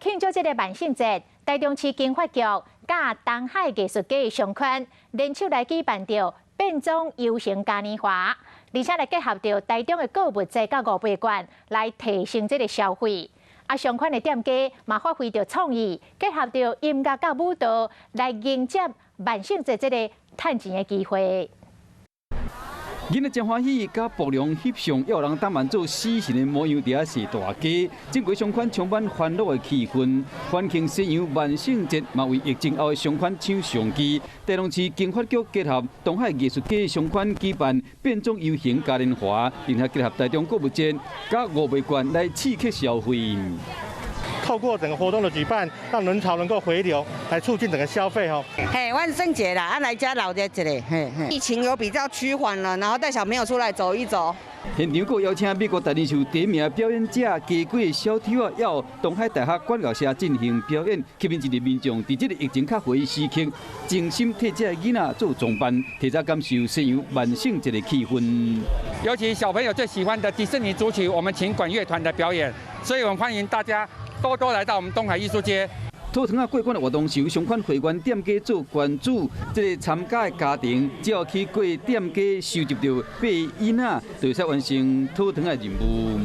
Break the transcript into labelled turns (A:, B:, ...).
A: 庆祝这个万圣节，台中市经发局甲东海艺术家上圈联手来举办着变装游行嘉年华，而且来结合着台中的购物节甲五倍券来提升这个消费。相关的店家嘛发挥着创意，结合着音乐甲舞蹈来迎接万圣节这个赚钱的机会。
B: 囡仔真欢喜，甲曝光翕相，也有人打扮做死神的模样，伫遐踅大街。整个商圈充满欢乐的气氛。欢庆西洋万圣节，嘛为疫情后的商圈抢上机。台中市经发局结合东海艺术家商圈举办变装游行嘉年华，并且结合台中购物节，甲五倍券来刺激消费。
C: 透过整个活动的举办，让人潮能够回流，来促进整个消费哦。
D: 嘿，万圣节啦，来家老热一个，嘿。疫情有比较趋缓了，然后带小朋友出来走一走。
B: 现场阁邀请美国达人秀第一名表演者加几小跳啊，也有东海大学管教社进行表演，吸引一个民众伫这个疫情较回时刻，精心替这囡仔做装扮，提早感受西洋万圣节的气氛。
E: 尤其小朋友最喜欢的迪士尼主曲，我们请管乐团的表演，所以我们欢迎大家。 多多来到我们东海艺术街。
B: 土糖啊过关的活动是由相关会员店家做关注，这个参加的家庭只要去过店家收集到8个囡仔，就会使完成土糖的任务。